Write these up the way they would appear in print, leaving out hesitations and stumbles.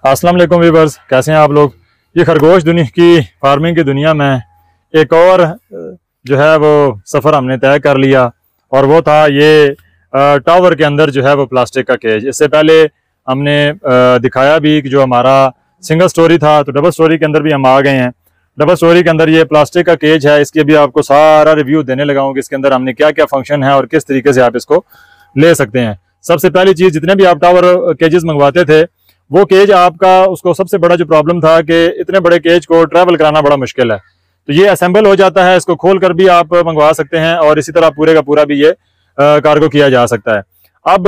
अस्सलाम वालेकुम व्यूअर्स, कैसे हैं आप लोग। ये खरगोश दुनिया की फार्मिंग की दुनिया में एक और जो है वो सफ़र हमने तय कर लिया, और वो था ये टावर के अंदर जो है वो प्लास्टिक का केज। इससे पहले हमने दिखाया भी कि जो हमारा सिंगल स्टोरी था, तो डबल स्टोरी के अंदर भी हम आ गए हैं। डबल स्टोरी के अंदर ये प्लास्टिक का केज है, इसके भी आपको सारा रिव्यू देने लगा हूँ कि इसके अंदर हमने क्या क्या फंक्शन है और किस तरीके से आप इसको ले सकते हैं। सबसे पहली चीज़, जितने भी आप टावर केजेस मंगवाते थे वो केज आपका, उसको सबसे बड़ा जो प्रॉब्लम था कि इतने बड़े केज को ट्रैवल कराना बड़ा मुश्किल है। तो ये असेंबल हो जाता है, इसको खोल कर भी आप मंगवा सकते हैं और इसी तरह पूरे का पूरा भी ये कार्गो किया जा सकता है। अब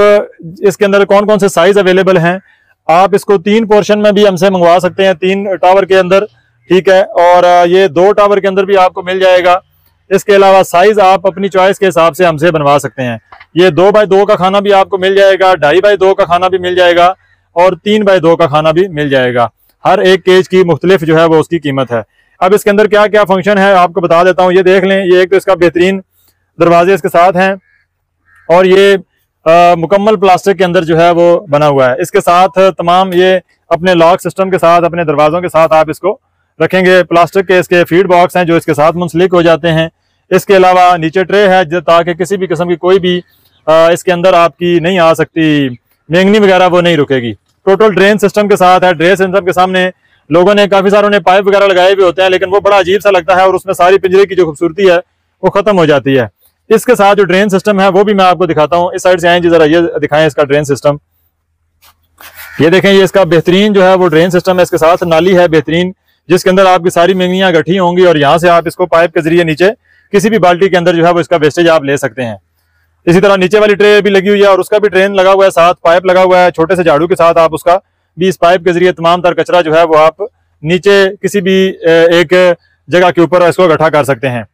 इसके अंदर कौन कौन से साइज अवेलेबल हैं, आप इसको 3 पोर्शन में भी हमसे मंगवा सकते हैं, 3 टावर के अंदर, ठीक है। और ये 2 टावर के अंदर भी आपको मिल जाएगा। इसके अलावा साइज आप अपनी चॉइस के हिसाब से हमसे बनवा सकते हैं। ये 2x2 का खाना भी आपको मिल जाएगा, 2.5x2 का खाना भी मिल जाएगा और 3x2 का खाना भी मिल जाएगा। हर एक केज की मुख्तलिफ जो है वो उसकी कीमत है। अब इसके अंदर क्या क्या फंक्शन है आपको बता देता हूँ। ये देख लें, ये एक तो इसका बेहतरीन दरवाजे इसके साथ हैं और ये मुकम्मल प्लास्टिक के अंदर जो है वो बना हुआ है। इसके साथ तमाम ये अपने लॉक सिस्टम के साथ, अपने दरवाजों के साथ आप इसको रखेंगे। प्लास्टिक के इसके फीड बॉक्स हैं जो इसके साथ मुंसलिक हो जाते हैं। इसके अलावा नीचे ट्रे है ताकि किसी भी किस्म की कोई भी इसके अंदर आपकी नहीं आ सकती, मेंगनी वगैरह वो नहीं रुकेगी। टोटल ड्रेन सिस्टम के साथ है। ड्रेन सिस्टम के सामने लोगों ने काफी सारों ने पाइप वगैरह लगाए हुए होते हैं, लेकिन वो बड़ा अजीब सा लगता है और उसमें सारी पिंजरे की जो खूबसूरती है वो खत्म हो जाती है। इसके साथ जो ड्रेन सिस्टम है वो भी मैं आपको दिखाता हूँ। इस साइड से आए जी, जरा ये दिखाएं इसका ड्रेन सिस्टम। ये देखें, ये इसका बेहतरीन जो है वो ड्रेन सिस्टम है। इसके साथ नाली है बेहतरीन, जिसके अंदर आपकी सारी मेंगनियां गठी होंगी और यहाँ से आप इसको पाइप के जरिए नीचे किसी भी बाल्टी के अंदर जो है वो इसका वेस्टेज आप ले सकते हैं। इसी तरह नीचे वाली ट्रे भी लगी हुई है और उसका भी ड्रेन लगा हुआ है, साथ पाइप लगा हुआ है। छोटे से झाड़ू के साथ आप उसका भी इस पाइप के जरिए तमाम तर कचरा जो है वो आप नीचे किसी भी एक जगह के ऊपर इसको इकट्ठा कर सकते हैं।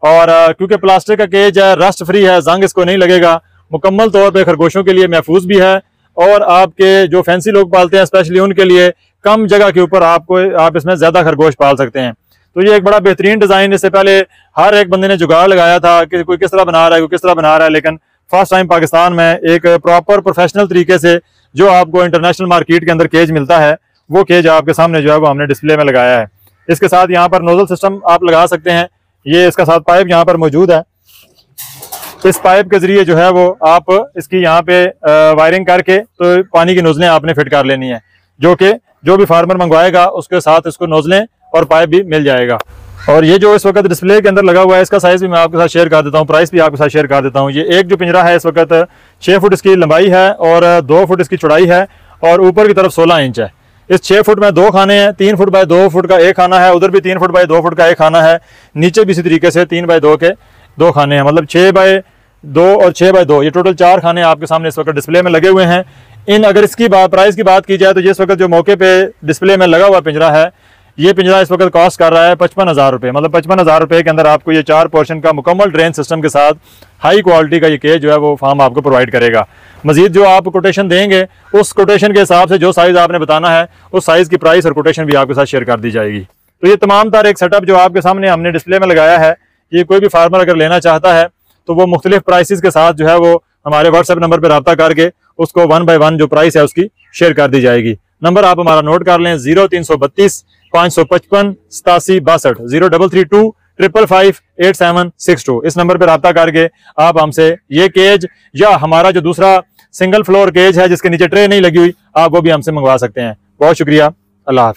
और क्योंकि प्लास्टिक का केज है, रस्ट फ्री है, जंग इसको नहीं लगेगा, मुकम्मल तौर पर खरगोशों के लिए महफूज भी है। और आपके जो फैंसी लोग पालते हैं स्पेशली उनके लिए कम जगह के ऊपर आप इसमें ज्यादा खरगोश पाल सकते हैं। तो ये एक बड़ा बेहतरीन डिजाइन। इससे पहले हर एक बंदे ने जुगाड़ लगाया था कि कोई किस तरह बना रहा है, कोई किस तरह बना रहा है, लेकिन फर्स्ट टाइम पाकिस्तान में एक प्रॉपर प्रोफेशनल तरीके से जो आपको इंटरनेशनल मार्केट के अंदर केज मिलता है, वो केज आपके सामने जो है वो हमने डिस्प्ले में लगाया है। इसके साथ यहाँ पर नोजल सिस्टम आप लगा सकते हैं। ये इसका साथ पाइप यहाँ पर मौजूद है। इस पाइप के जरिए जो है वो आप इसकी यहाँ पे वायरिंग करके तो पानी की नोजलें आपने फिट कर लेनी है, जो भी फार्मर मंगवाएगा उसके साथ इसको नोजलें और पाइप भी मिल जाएगा। और ये जो इस वक्त डिस्प्ले के अंदर लगा हुआ है, इसका साइज भी मैं आपके साथ शेयर कर देता हूँ, प्राइस भी आपके साथ शेयर कर देता हूँ। ये एक जो पिंजरा है इस वक्त 6 फुट इसकी लंबाई है और 2 फुट इसकी चौड़ाई है और ऊपर की तरफ 16 इंच है। इस 6 फुट में 2 खाने हैं, 3 फुट बाय 2 फुट का एक खाना है, उधर भी 3 फुट बाय 2 फुट का एक खाना है, नीचे भी इसी तरीके से 3 बाय 2 के 2 खाने हैं, मतलब 6 बाय 2 और 6 बाय 2, ये टोटल 4 खाने आपके सामने इस वक्त डिस्प्ले में लगे हुए हैं। अगर इसकी प्राइस की बात की जाए तो इस वक्त जो मौके पे डिस्प्ले में लगा हुआ पिंजरा है, ये पिंजरा इस वक्त कॉस्ट कर रहा है 55,000 रुपये। मतलब 55,000 रुपये के अंदर आपको ये 4 पोर्शन का मुकम्मल ड्रेन सिस्टम के साथ हाई क्वालिटी का ये केज जो है वो फार्म आपको प्रोवाइड करेगा। मजीद जो आप कोटेशन देंगे उस कोटेशन के हिसाब से जो साइज़ आपने बताना है उस साइज़ की प्राइस और कोटेशन भी आपके साथ शेयर कर दी जाएगी। तो ये तमाम तार एक सेटअप जो आपके सामने हमने डिस्प्ले में लगाया है, ये कोई भी फार्मर अगर लेना चाहता है तो वो मुख्तलिफ प्राइसेस के साथ जो है वो हमारे व्हाट्सएप नंबर पर रब्ता करके उसको 1 बाय 1 जो प्राइस है उसकी शेयर कर दी जाएगी। नंबर आप हमारा नोट कर लें, 0332 555 87 62, 0332 555 8762। इस नंबर पर रब्ता करके आप हमसे ये केज या हमारा जो दूसरा सिंगल फ्लोर केज है जिसके नीचे ट्रे नहीं लगी हुई, आप वो भी हमसे मंगवा सकते हैं। बहुत शुक्रिया, अल्लाह हाफ़िज़।